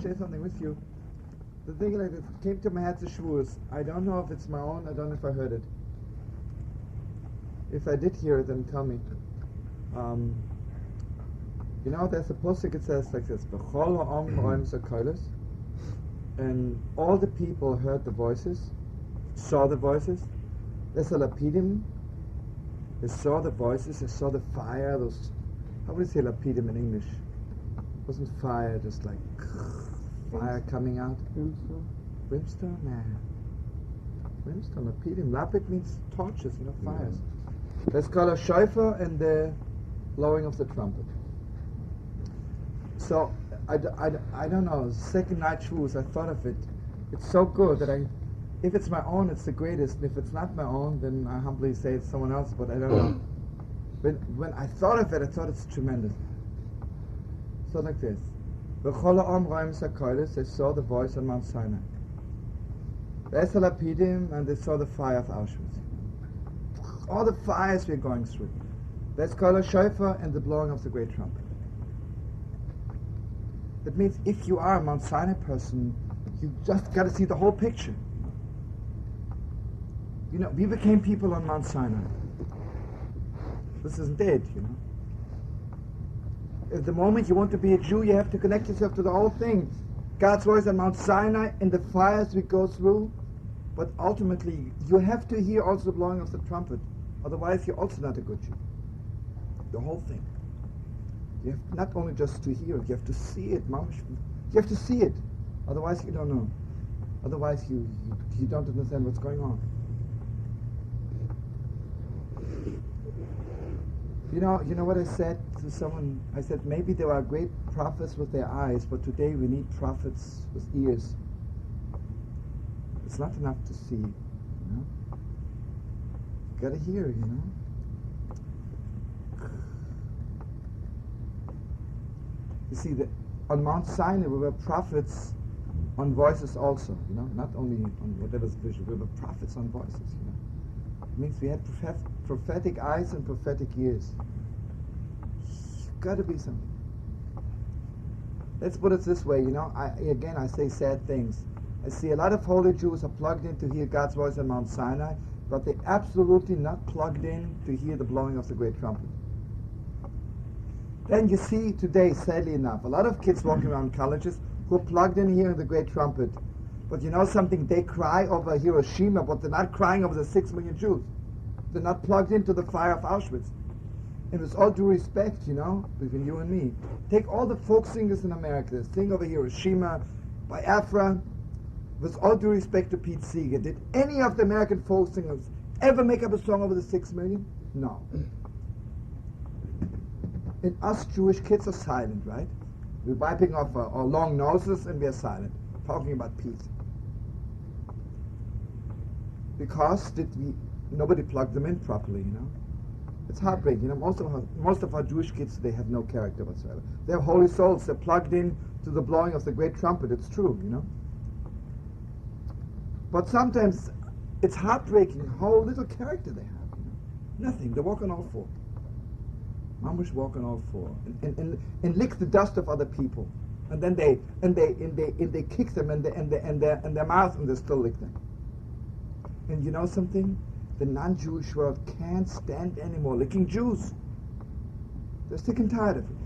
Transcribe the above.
share something with you. The thing like it came to my head to Shavuos. I don't know if it's my own. I don't know if I heard it. If I did hear it, then tell me. You know, there's a posuk. It says like this: "B'chol ha'am ro'im zakolos," and all the people heard the voices, saw the voices. There's a lapidim. They saw the voices. They saw the fire. Those, how would you say lapidim in English? It wasn't fire, just like fire coming out. Brimstone? Brimstone? Nah. Brimstone, lapidim. Lapid means torches, you know, fires. Let's call a shofar and the blowing of the trumpet. So, I don't know, second night Shavuos, I thought of it. It's so good that if it's my own, it's the greatest. And if it's not my own, then I humbly say it's someone else, but I don't know. When I thought of it, I thought it's tremendous. So like this. V'chol ha'am ro'im zakolos, they saw the voice on Mount Sinai. V'esel lapidim, and they saw the fire of Auschwitz. All the fires we're going through. Let's call a shofar and the blowing of the great trumpet. That means if you are a Mount Sinai person, you just got to see the whole picture. You know, we became people on Mount Sinai. This isn't it, you know. At the moment you want to be a Jew, you have to connect yourself to the whole thing. God's voice on Mount Sinai and the fires we go through. But ultimately, you have to hear also the blowing of the trumpet. Otherwise, you're also not a good Jew. The whole thing. You have not only just to hear it, you have to see it. You have to see it. Otherwise, you don't know. Otherwise, you don't understand what's going on. You know what I said to someone? I said, maybe there are great prophets with their eyes, but today we need prophets with ears. It's not enough to see, you know. You gotta hear, you know. You see, on Mount Sinai we were prophets on voices also, you know, not only on whatever's visual, we were prophets on voices, you know. It means we had prophetic eyes and prophetic ears. Gotta be something. Let's put it this way, you know, I say sad things. I see a lot of holy Jews are plugged in to hear God's voice on Mount Sinai, but they're absolutely not plugged in to hear the blowing of the great trumpet. Then you see today, sadly enough, a lot of kids walking around colleges who are plugged in hearing the great trumpet. But you know something, they cry over Hiroshima, but they're not crying over the 6 million Jews. They're not plugged into the fire of Auschwitz. And with all due respect, you know, between you and me, take all the folk singers in America, sing over Hiroshima, Biafra. With all due respect to Pete Seeger, did any of the American folk singers ever make up a song over the 6 million? No. And us Jewish kids are silent, right? We're wiping off our long noses and we're silent, talking about peace. Because nobody plugged them in properly, you know. It's heartbreaking, you know. Most of our Jewish kids, they have no character whatsoever. They're holy souls. They're plugged in to the blowing of the great trumpet. It's true, you know. But sometimes it's heartbreaking how little character they have. You know? Nothing. They walk on all four. Mamish walk on all four and lick the dust of other people, and then they kick them in their mouth and they still lick them. And you know something? The non-Jewish world can't stand anymore licking Jews. They're sick and tired of it.